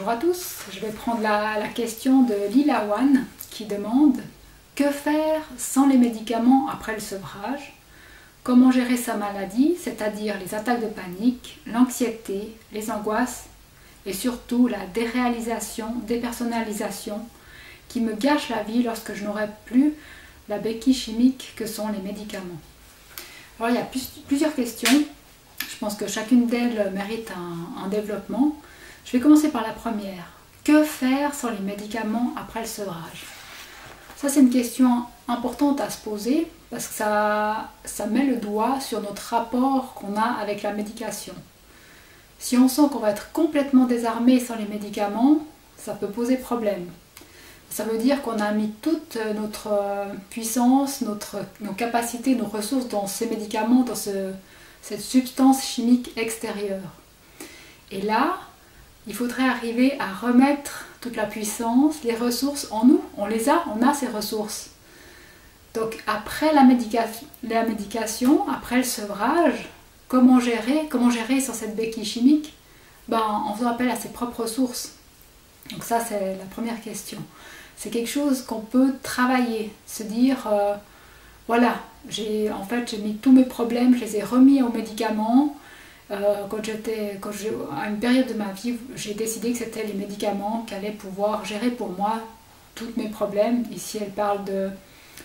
Bonjour à tous, je vais prendre la question de Lila One qui demande « Que faire sans les médicaments après le sevrage? Comment gérer sa maladie, c'est-à-dire les attaques de panique, l'anxiété, les angoisses et surtout la déréalisation, dépersonnalisation qui me gâche la vie lorsque je n'aurai plus la béquille chimique que sont les médicaments ?» Alors il y a plusieurs questions, je pense que chacune d'elles mérite un développement. Je vais commencer par la première. Que faire sans les médicaments après le sevrage? Ça, c'est une question importante à se poser parce que ça met le doigt sur notre rapport qu'on a avec la médication. Si on sent qu'on va être complètement désarmé sans les médicaments, ça peut poser problème. Ça veut dire qu'on a mis toute notre puissance, nos capacités, nos ressources dans ces médicaments, dans cette substance chimique extérieure. Et là, il faudrait arriver à remettre toute la puissance, les ressources en nous. On a ces ressources. Donc après la médication, après le sevrage, comment gérer sans cette béquille chimique? En faisant appel à ses propres ressources. Donc ça, c'est la première question. C'est quelque chose qu'on peut travailler, se dire, voilà, j'ai mis tous mes problèmes, je les ai remis aux médicaments. À une période de ma vie, j'ai décidé que c'était les médicaments qui allaient pouvoir gérer pour moi tous mes problèmes. Ici,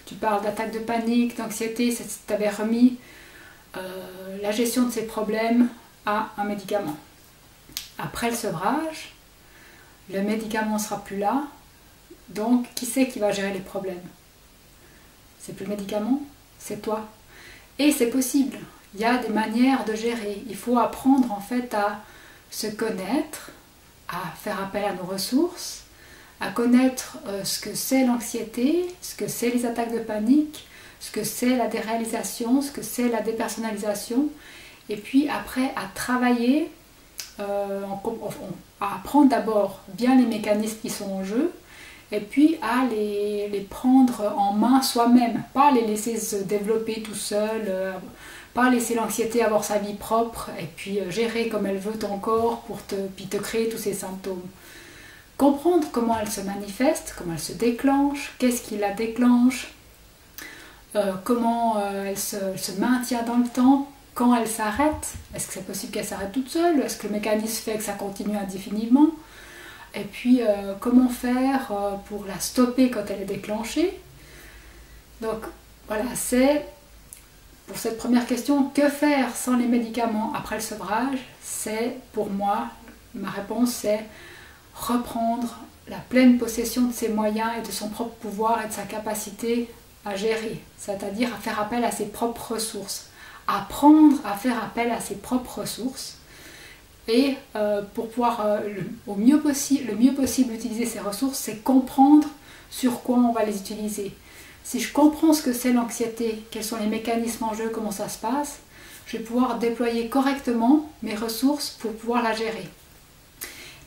tu parles d'attaque de panique, d'anxiété, tu avais remis la gestion de ces problèmes à un médicament. Après le sevrage, le médicament ne sera plus là, donc qui c'est qui va gérer les problèmes? C'est plus le médicament, c'est toi. Et c'est possible. Il y a des manières de gérer. Il faut apprendre en fait à se connaître, à faire appel à nos ressources, à connaître ce que c'est l'anxiété, ce que c'est les attaques de panique, ce que c'est la déréalisation, ce que c'est la dépersonnalisation. Et puis après à travailler, à apprendre d'abord bien les mécanismes qui sont en jeu, et puis à les prendre en main soi-même, pas les laisser se développer tout seul, pas laisser l'anxiété avoir sa vie propre et puis gérer comme elle veut ton corps puis te créer tous ces symptômes. Comprendre comment elle se manifeste, comment elle se déclenche, qu'est-ce qui la déclenche, comment elle se maintient dans le temps, quand elle s'arrête, est-ce que c'est possible qu'elle s'arrête toute seule, est-ce que le mécanisme fait que ça continue indéfiniment, et puis comment faire pour la stopper quand elle est déclenchée. Donc voilà, c'est pour cette première question, que faire sans les médicaments après le sevrage? C'est pour moi, ma réponse c'est reprendre la pleine possession de ses moyens et de son propre pouvoir et de sa capacité à gérer, c'est-à-dire à faire appel à ses propres ressources, apprendre à faire appel à ses propres ressources et pour pouvoir le mieux possible utiliser ces ressources, c'est comprendre sur quoi on va les utiliser. Si je comprends ce que c'est l'anxiété, quels sont les mécanismes en jeu, comment ça se passe, je vais pouvoir déployer correctement mes ressources pour pouvoir la gérer.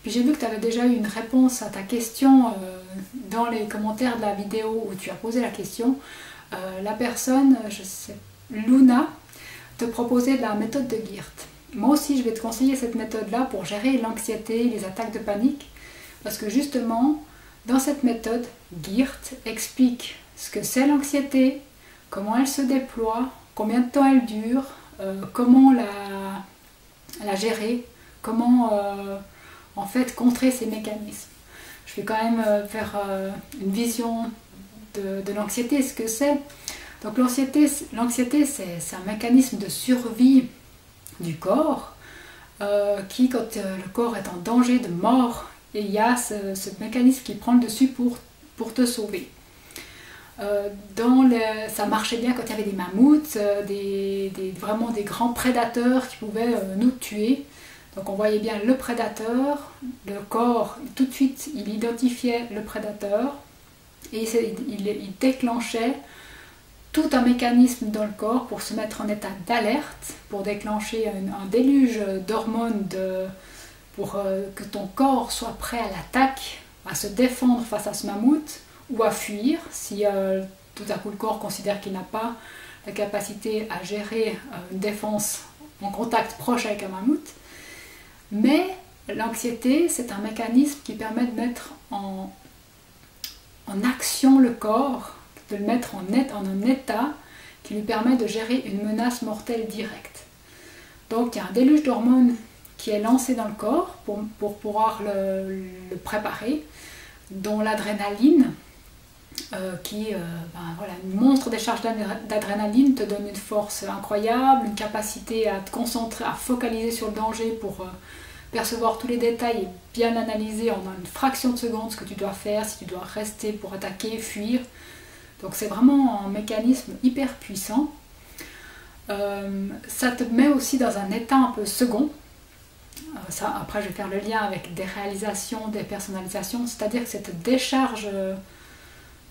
Puis j'ai vu que tu avais déjà eu une réponse à ta question dans les commentaires de la vidéo où tu as posé la question. La personne, Luna, te proposait la méthode de Geert. Moi aussi, je vais te conseiller cette méthode-là pour gérer l'anxiété, les attaques de panique, parce que justement, dans cette méthode, Geert explique ce que c'est l'anxiété, comment elle se déploie, combien de temps elle dure, comment la gérer, comment en fait contrer ces mécanismes. Je vais quand même faire une vision de l'anxiété, ce que c'est. Donc l'anxiété c'est un mécanisme de survie du corps qui, quand le corps est en danger de mort, et il y a ce mécanisme qui prend le dessus pour te sauver. Ça marchait bien quand il y avait des mammouths, vraiment des grands prédateurs qui pouvaient nous tuer. Donc on voyait bien le prédateur, le corps, tout de suite il identifiait le prédateur et il déclenchait tout un mécanisme dans le corps pour se mettre en état d'alerte, pour déclencher un déluge d'hormones pour que ton corps soit prêt à l'attaque, à se défendre face à ce mammouth ou à fuir si tout à coup le corps considère qu'il n'a pas la capacité à gérer une défense en contact proche avec un mammouth. Mais l'anxiété, c'est un mécanisme qui permet de mettre en action le corps, de le mettre en un état qui lui permet de gérer une menace mortelle directe. Donc il y a un déluge d'hormones qui est lancé dans le corps pour pouvoir le préparer, dont l'adrénaline, voilà, une monstre des charges d'adrénaline te donne une force incroyable, une capacité à te concentrer, à focaliser sur le danger pour percevoir tous les détails et bien analyser en une fraction de seconde ce que tu dois faire, si tu dois rester pour attaquer, fuir. Donc c'est vraiment un mécanisme hyper puissant. Ça te met aussi dans un état un peu second. Ça, après je vais faire le lien avec des réalisations, des personnalisations, c'est-à-dire que cette décharge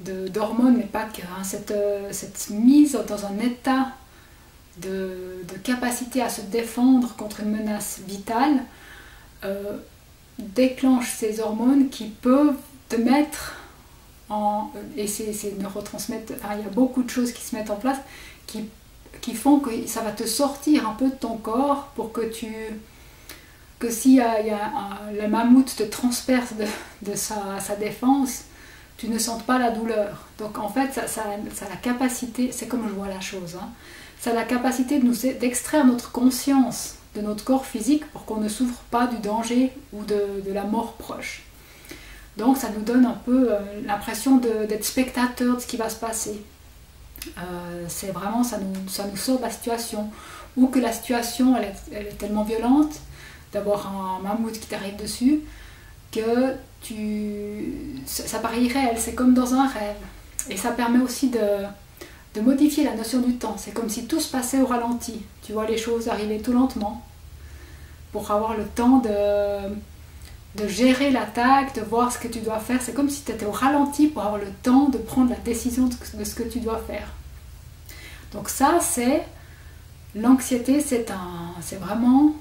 d'hormones, mais pas que, hein, cette mise dans un état de capacité à se défendre contre une menace vitale, déclenche ces hormones qui peuvent te mettre et ces neurotransmetteurs, enfin, il y a beaucoup de choses qui se mettent en place qui font que ça va te sortir un peu de ton corps pour que si le mammouth te transperce de sa défense, tu ne sentes pas la douleur. Donc en fait, ça a la capacité, c'est comme je vois la chose, hein, ça a la capacité d'extraire notre conscience de notre corps physique pour qu'on ne souffre pas du danger ou de la mort proche. Donc ça nous donne un peu l'impression d'être spectateur de ce qui va se passer. C'est vraiment, ça nous sort de la situation, ou que la situation elle est tellement violente d'avoir un mammouth qui t'arrive dessus que ça paraît irréel, c'est comme dans un rêve. Et ça permet aussi de modifier la notion du temps. C'est comme si tout se passait au ralenti. Tu vois les choses arriver tout lentement pour avoir le temps de gérer l'attaque, de voir ce que tu dois faire. C'est comme si tu étais au ralenti pour avoir le temps de prendre la décision de ce que tu dois faire. Donc ça, c'est l'anxiété, c'est vraiment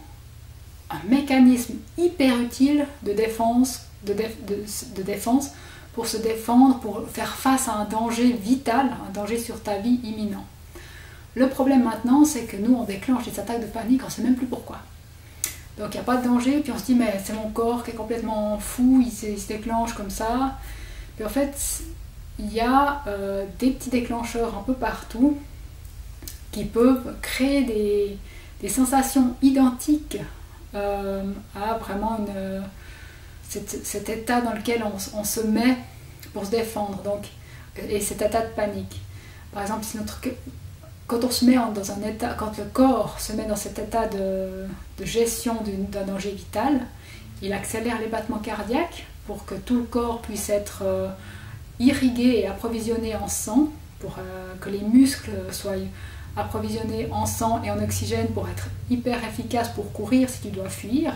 un mécanisme hyper utile de défense, de défense pour se défendre, pour faire face à un danger vital, un danger sur ta vie imminent. Le problème maintenant, c'est que nous, on déclenche des attaques de panique, on ne sait même plus pourquoi. Donc il n'y a pas de danger, puis on se dit, mais c'est mon corps qui est complètement fou, il se déclenche comme ça. Puis en fait, il y a des petits déclencheurs un peu partout qui peuvent créer des sensations identiques à vraiment cet état dans lequel on se met pour se défendre, donc, et cet état de panique. Par exemple, si quand on se met dans un état, quand le corps se met dans cet état de gestion d'un danger vital, il accélère les battements cardiaques pour que tout le corps puisse être irrigué et approvisionné en sang, pour que les muscles soient approvisionnés en sang et en oxygène pour être hyper efficaces pour courir si tu dois fuir,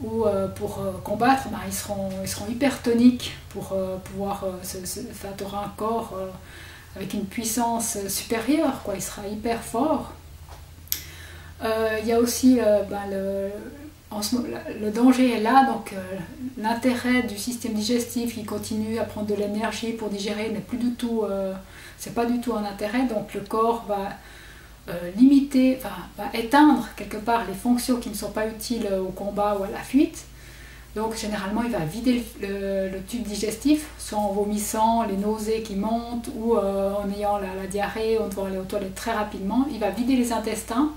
ou pour combattre, ils seront hyper toniques pour pouvoir tu auras un corps avec une puissance supérieure, quoi. Il sera hyper fort. Il y a aussi le danger est là, donc l'intérêt du système digestif qui continue à prendre de l'énergie pour digérer n'est plus du tout, c'est pas du tout un intérêt, donc le corps va limiter, va éteindre quelque part les fonctions qui ne sont pas utiles au combat ou à la fuite. Donc généralement il va vider le tube digestif, soit en vomissant, les nausées qui montent, ou en ayant la diarrhée, on doit aller aux toilettes très rapidement. Il va vider les intestins,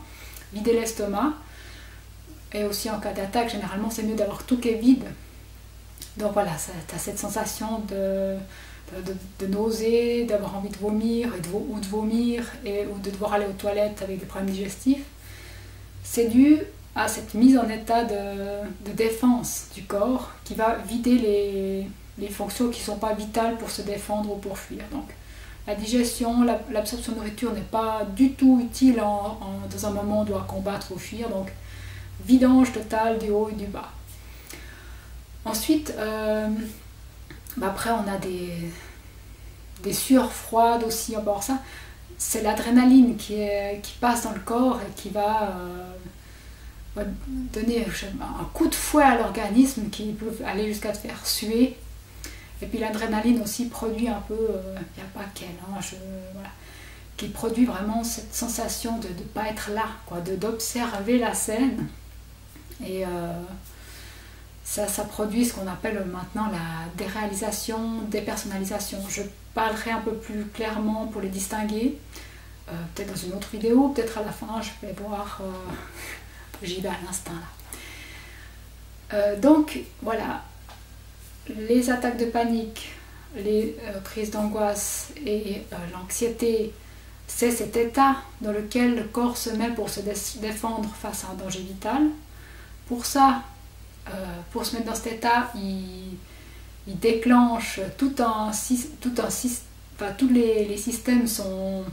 vider l'estomac, et aussi en cas d'attaque, généralement c'est mieux d'avoir tout qui est vide. Donc voilà, tu as cette sensation de nausée, d'avoir envie de vomir, ou de vomir, ou de devoir aller aux toilettes avec des problèmes digestifs. C'est dû à cette mise en état de défense du corps qui va vider les fonctions qui ne sont pas vitales pour se défendre ou pour fuir. Donc la digestion, l'absorption de nourriture n'est pas du tout utile dans un moment où on doit combattre ou fuir. Donc vidange totale du haut et du bas. Ensuite, après on a des sueurs froides aussi, à part ça. C'est l'adrénaline qui passe dans le corps et qui va donner un coup de fouet à l'organisme qui peut aller jusqu'à te faire suer. Et puis l'adrénaline aussi produit un peu, il n'y a pas qu'elle, voilà, qui produit vraiment cette sensation de ne pas être là, d'observer la scène. Et ça produit ce qu'on appelle maintenant la déréalisation, dépersonnalisation. Je parlerai un peu plus clairement pour les distinguer, peut-être dans une autre vidéo, peut-être à la fin, je vais voir, j'y vais à l'instinct là. Donc voilà, les attaques de panique, les crises d'angoisse et l'anxiété, c'est cet état dans lequel le corps se met pour se défendre face à un danger vital. Pour ça, pour se mettre dans cet état, il déclenche tous les systèmes sont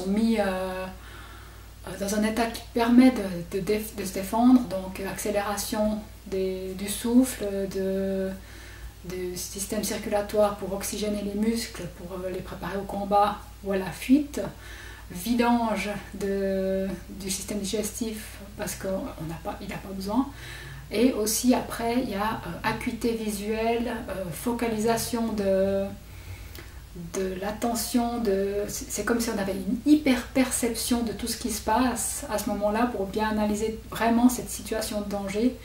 mis dans un état qui permet de se défendre, donc accélération du souffle, du système circulatoire pour oxygéner les muscles, pour les préparer au combat ou à la fuite, vidange du système digestif parce qu'il n'a pas besoin, et aussi après il y a acuité visuelle, focalisation de l'attention, c'est comme si on avait une hyper perception de tout ce qui se passe à ce moment-là pour bien analyser vraiment cette situation de danger.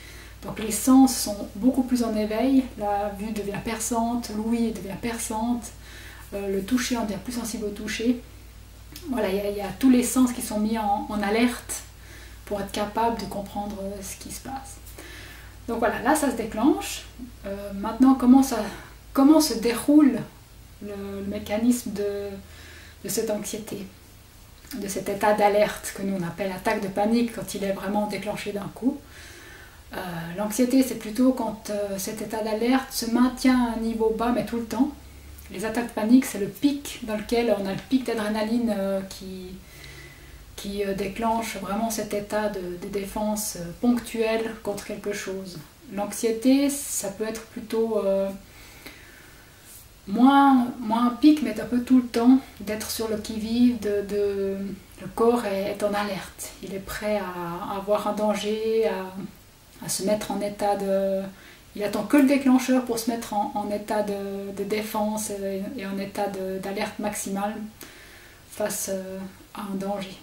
Donc les sens sont beaucoup plus en éveil, la vue devient perçante, l'ouïe devient perçante, le toucher, on devient plus sensible au toucher. Voilà, il y a tous les sens qui sont mis en alerte pour être capable de comprendre ce qui se passe. Donc voilà, là ça se déclenche. Maintenant, comment se déroule le mécanisme de cette anxiété, de cet état d'alerte que nous on appelle attaque de panique quand il est vraiment déclenché d'un coup. L'anxiété, c'est plutôt quand cet état d'alerte se maintient à un niveau bas, mais tout le temps. Les attaques de panique, c'est le pic dans lequel on a le pic d'adrénaline qui déclenche vraiment cet état de défense ponctuelle contre quelque chose. L'anxiété, ça peut être plutôt moins un pic, mais un peu tout le temps, d'être sur le qui-vive, le corps est en alerte. Il est prêt à avoir un danger, à se mettre en état de... Il attend que le déclencheur pour se mettre en état de défense et en état d'alerte maximale face à un danger.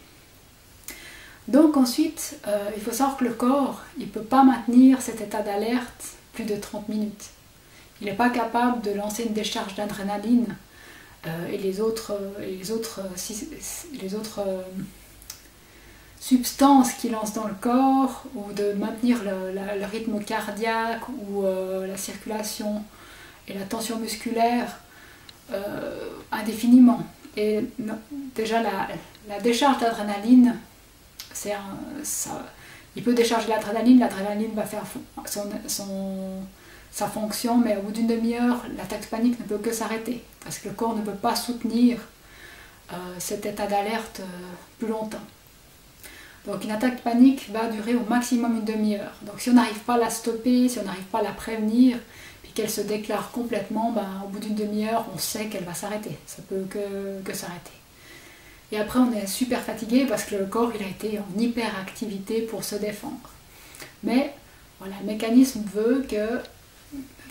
Donc ensuite, il faut savoir que le corps, il ne peut pas maintenir cet état d'alerte plus de 30 minutes. Il n'est pas capable de lancer une décharge d'adrénaline et les autres substances qui lancent dans le corps, ou de maintenir le rythme cardiaque ou la circulation et la tension musculaire indéfiniment. Et déjà la décharge d'adrénaline, il peut décharger l'adrénaline va faire sa fonction, mais au bout d'une demi-heure, l'attaque de panique ne peut que s'arrêter, parce que le corps ne peut pas soutenir cet état d'alerte plus longtemps. Donc une attaque de panique va durer au maximum une demi-heure. Donc si on n'arrive pas à la stopper, si on n'arrive pas à la prévenir, puis qu'elle se déclare complètement, au bout d'une demi-heure, on sait qu'elle va s'arrêter. Ça peut que s'arrêter. Et après, on est super fatigué parce que le corps il a été en hyperactivité pour se défendre. Mais voilà, le mécanisme veut que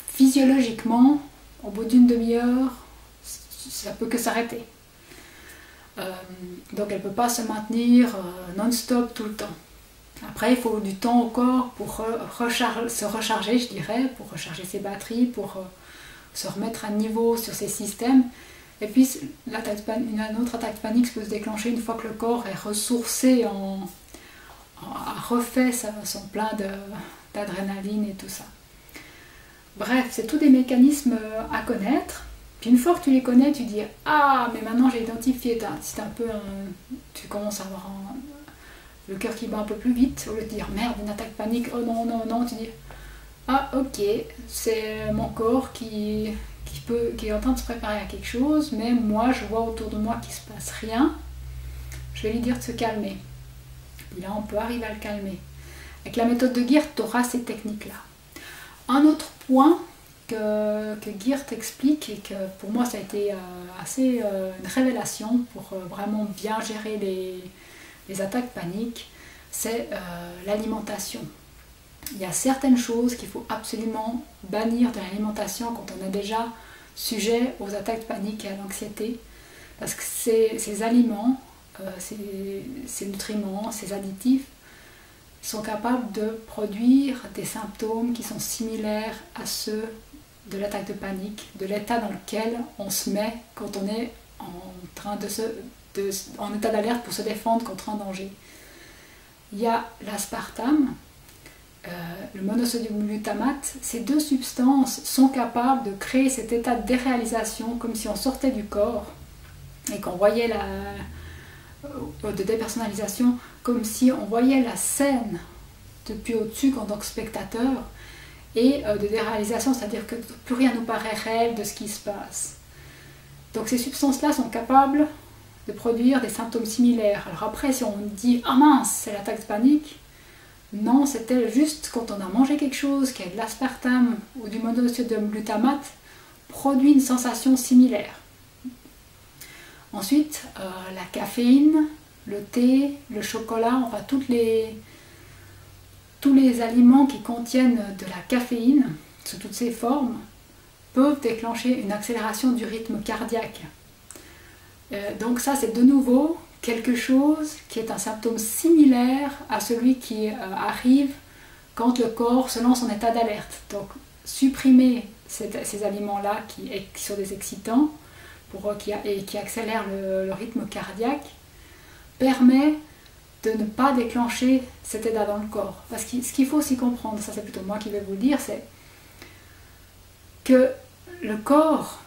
physiologiquement, au bout d'une demi-heure, ça peut que s'arrêter. Donc elle ne peut pas se maintenir non-stop tout le temps. Après, il faut du temps au corps pour se recharger, je dirais, pour recharger ses batteries, pour se remettre à niveau sur ses systèmes. Et puis, une autre attaque de panique peut se déclencher une fois que le corps est ressourcé, a refait son plein d'adrénaline et tout ça. Bref, c'est tous des mécanismes à connaître. Puis une fois que tu les connais, tu dis « Ah, mais maintenant j'ai identifié ». Tu commences à avoir le cœur qui bat un peu plus vite. Au lieu de dire « Merde, une attaque de panique, oh non, non, non », tu dis « Ah, ok, c'est mon corps qui est en train de se préparer à quelque chose, mais moi, je vois autour de moi qu'il ne se passe rien. Je vais lui dire de se calmer. » Et là, on peut arriver à le calmer. Avec la méthode de Geert, tu auras ces techniques-là. Un autre point que Geert explique, et que pour moi ça a été une révélation pour vraiment bien gérer les attaques paniques, c'est l'alimentation. Il y a certaines choses qu'il faut absolument bannir de l'alimentation quand on est déjà sujet aux attaques de panique et à l'anxiété, parce que ces aliments, ces nutriments, ces additifs sont capables de produire des symptômes qui sont similaires à ceux de l'attaque de panique, de l'état dans lequel on se met quand on est en état d'alerte pour se défendre contre un danger. Il y a l'aspartame, le monosodium glutamate. Ces deux substances sont capables de créer cet état de déréalisation comme si on sortait du corps et qu'on voyait de dépersonnalisation, comme si on voyait la scène depuis au-dessus en tant que spectateur, et de déréalisation, c'est-à-dire que plus rien nous paraît réel de ce qui se passe. Donc ces substances-là sont capables de produire des symptômes similaires. Alors après, si on dit « Ah mince, c'est l'attaque de panique », non, c'était juste quand on a mangé quelque chose qui a de l'aspartame ou du monosodium glutamate, produit une sensation similaire. Ensuite, la caféine, le thé, le chocolat, enfin tous les aliments qui contiennent de la caféine, sous toutes ses formes, peuvent déclencher une accélération du rythme cardiaque. Donc ça, c'est de nouveau quelque chose qui est un symptôme similaire à celui qui arrive quand le corps se lance en état d'alerte. Donc supprimer ces aliments-là qui sont des excitants et qui accélèrent le rythme cardiaque permet de ne pas déclencher cet état dans le corps. Parce que ce qu'il faut aussi comprendre, ça c'est plutôt moi qui vais vous le dire, c'est que le corps,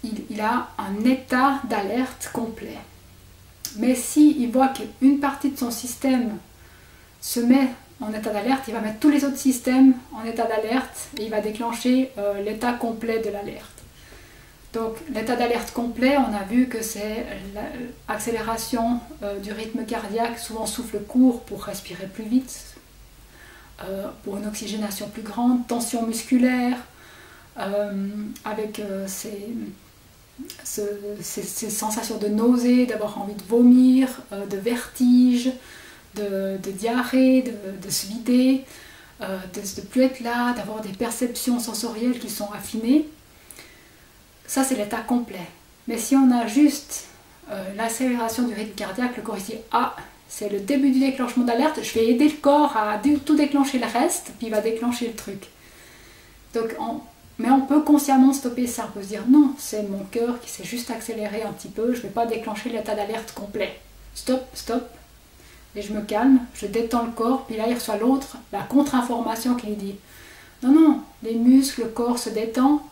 il a un état d'alerte complet. Mais s'il voit qu'une partie de son système se met en état d'alerte, il va mettre tous les autres systèmes en état d'alerte et il va déclencher l'état complet de l'alerte. Donc l'état d'alerte complet, on a vu que c'est l'accélération du rythme cardiaque, souvent souffle court pour respirer plus vite, pour une oxygénation plus grande, tension musculaire, avec ces sensations de nausée, d'avoir envie de vomir, de vertige, de diarrhée, de se vider, de ne plus être là, d'avoir des perceptions sensorielles qui sont affinées. Ça, c'est l'état complet. Mais si on a juste l'accélération du rythme cardiaque, le corps il se dit « Ah, c'est le début du déclenchement d'alerte, je vais aider le corps à tout déclencher le reste, puis il va déclencher le truc. » Donc, mais on peut consciemment stopper ça. On peut se dire « Non, c'est mon cœur qui s'est juste accéléré un petit peu, je ne vais pas déclencher l'état d'alerte complet. Stop, stop. » Et je me calme, je détends le corps, puis là il reçoit l'autre, la contre-information qui lui dit « Non, non, les muscles, le corps se détend.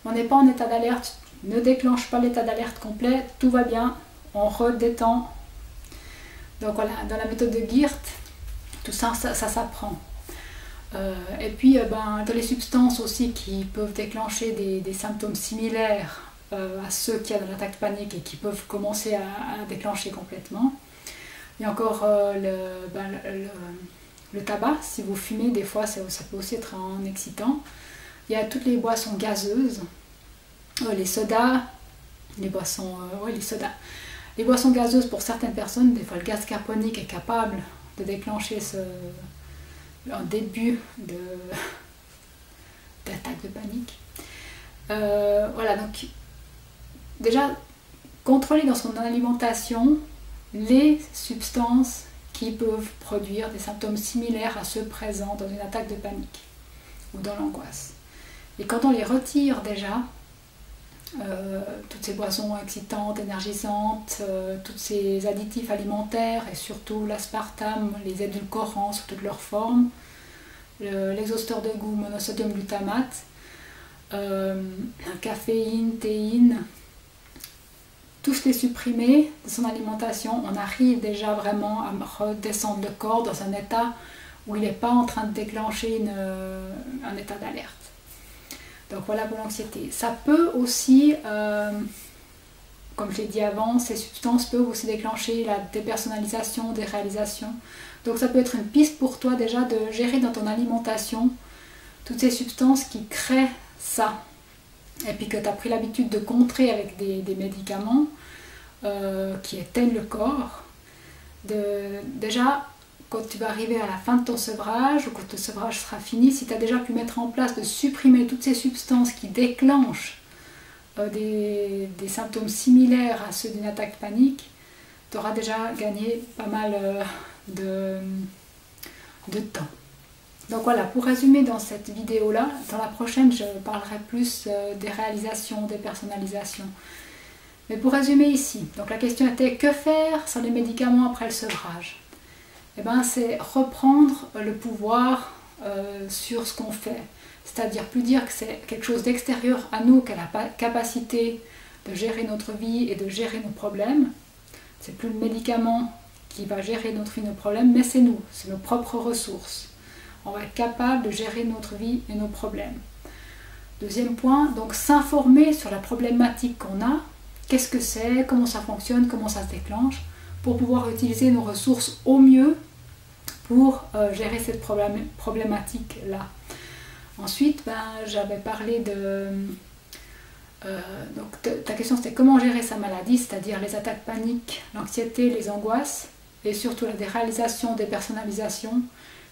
On n'est pas en état d'alerte, ne déclenche pas l'état d'alerte complet, tout va bien, on redétend. » Donc voilà, dans la méthode de Geert, tout ça, ça s'apprend. Et puis dans les substances aussi qui peuvent déclencher des symptômes similaires à ceux qu'il y a dans l'attaque panique et qui peuvent commencer à déclencher complètement. Il y a encore le tabac, si vous fumez, des fois ça peut aussi être un excitant. Il y a toutes les boissons gazeuses, les sodas, les boissons gazeuses pour certaines personnes, des fois le gaz carbonique est capable de déclencher un début d'attaque de panique. Voilà, donc déjà contrôler dans son alimentation les substances qui peuvent produire des symptômes similaires à ceux présents dans une attaque de panique ou dans l'angoisse. Et quand on les retire déjà, toutes ces boissons excitantes, énergisantes, tous ces additifs alimentaires et surtout l'aspartame, les édulcorants sous toutes leurs formes, l'exhausteur de goût, monosodium glutamate, la caféine, théine, tous les supprimer de son alimentation, on arrive déjà vraiment à redescendre le corps dans un état où il n'est pas en train de déclencher un état d'alerte. Donc voilà pour l'anxiété. Ça peut aussi, comme je l'ai dit avant, ces substances peuvent aussi déclencher la dépersonnalisation, déréalisation. Donc ça peut être une piste pour toi déjà de gérer dans ton alimentation toutes ces substances qui créent ça. Et puis que tu as pris l'habitude de contrer avec des médicaments qui éteignent le corps. Déjà, quand tu vas arriver à la fin de ton sevrage, ou quand ton sevrage sera fini, si tu as déjà pu mettre en place de supprimer toutes ces substances qui déclenchent des symptômes similaires à ceux d'une attaque panique, tu auras déjà gagné pas mal de temps. Donc voilà, pour résumer dans cette vidéo-là, dans la prochaine, je parlerai plus des réalisations, des personnalisations. Mais pour résumer ici, donc la question était que faire sans les médicaments après le sevrage? Eh bien, c'est reprendre le pouvoir sur ce qu'on fait. C'est-à-dire plus dire que c'est quelque chose d'extérieur à nous, qu'elle a la capacité de gérer notre vie et de gérer nos problèmes. C'est plus le médicament qui va gérer notre vie, nos problèmes, mais c'est nous, c'est nos propres ressources. On va être capable de gérer notre vie et nos problèmes. Deuxième point, donc s'informer sur la problématique qu'on a, qu'est-ce que c'est, comment ça fonctionne, comment ça se déclenche, pour pouvoir utiliser nos ressources au mieux pour gérer cette problématique-là. Ensuite, j'avais parlé de... donc ta question c'était comment gérer sa maladie, c'est-à-dire les attaques paniques, l'anxiété, les angoisses, et surtout la déréalisation, dépersonnalisation,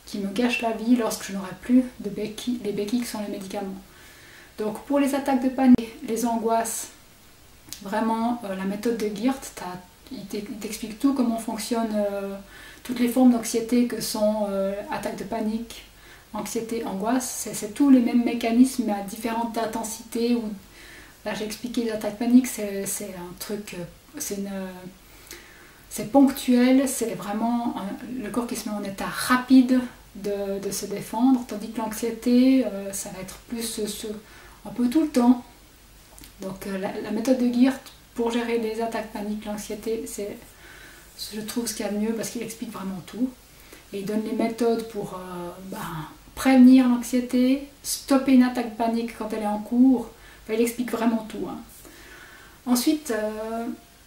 qui me gâche la vie lorsque je n'aurai plus de béquilles, les béquilles qui sont les médicaments. Donc pour les attaques de panique, les angoisses, vraiment la méthode de Geert, il t'explique tout, comment fonctionnent toutes les formes d'anxiété que sont attaques de panique, anxiété, angoisse. C'est tous les mêmes mécanismes mais à différentes intensités. Là j'ai expliqué les attaques paniques, c'est un truc, c'est ponctuel, c'est vraiment le corps qui se met en état rapide de se défendre, tandis que l'anxiété, ça va être plus un peu tout le temps. Donc la méthode de Geert pour gérer les attaques paniques, l'anxiété, c'est, je trouve, ce qu'il y a de mieux parce qu'il explique vraiment tout. Et il donne les méthodes pour prévenir l'anxiété, stopper une attaque panique quand elle est en cours. Il explique vraiment tout. Ensuite,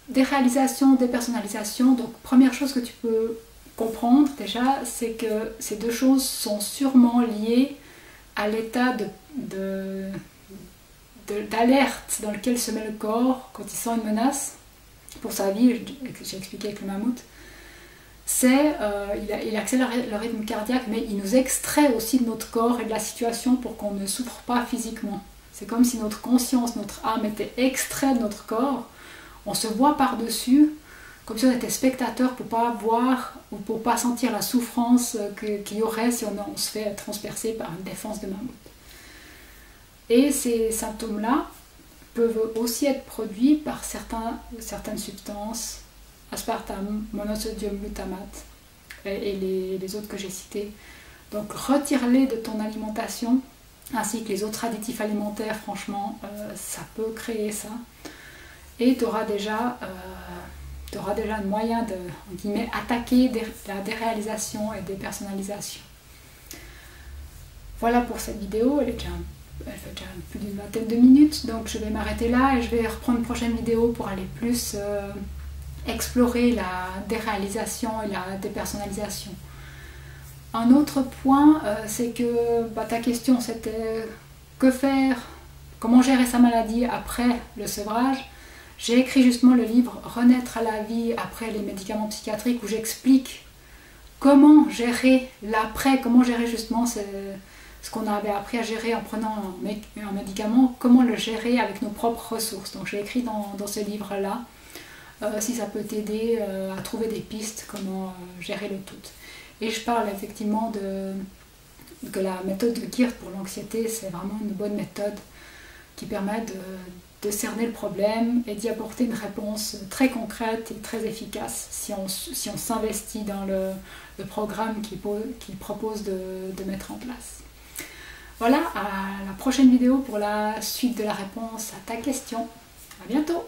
des réalisations, des personnalisations. Donc première chose que tu peux comprendre déjà, c'est que ces deux choses sont sûrement liées à l'état d'alerte dans lequel se met le corps quand il sent une menace pour sa vie. J'ai expliqué avec le mammouth. Il accélère le rythme cardiaque, mais il nous extrait aussi de notre corps et de la situation pour qu'on ne souffre pas physiquement. C'est comme si notre conscience, notre âme était extraite de notre corps. On se voit par-dessus, comme si on était spectateur pour ne pas voir ou pour ne pas sentir la souffrance qu'il y aurait si on se fait transpercer par une défense de mammouth. Et ces symptômes-là peuvent aussi être produits par certaines substances, aspartame, monosodium glutamate et les autres que j'ai cités. Donc retire-les de ton alimentation, ainsi que les autres additifs alimentaires, franchement, ça peut créer ça. Et tu auras déjà un moyen de, en guillemets, attaquer la déréalisation et dépersonnalisation. Voilà pour cette vidéo, elle fait déjà plus d'une vingtaine de minutes, donc je vais m'arrêter là et je vais reprendre une prochaine vidéo pour aller plus explorer la déréalisation et la dépersonnalisation. Un autre point, c'est que ta question c'était que faire, comment gérer sa maladie après le sevrage. J'ai écrit justement le livre Renaître à la vie après les médicaments psychiatriques où j'explique comment gérer l'après, comment gérer justement ce qu'on avait appris à gérer en prenant un médicament, comment le gérer avec nos propres ressources. Donc j'ai écrit dans ce livre-là, si ça peut t'aider à trouver des pistes, comment gérer le tout. Et je parle effectivement que la méthode de Geert pour l'anxiété, c'est vraiment une bonne méthode qui permet de cerner le problème et d'y apporter une réponse très concrète et très efficace si on s'investit dans le programme qu'il propose de mettre en place. Voilà, à la prochaine vidéo pour la suite de la réponse à ta question. À bientôt!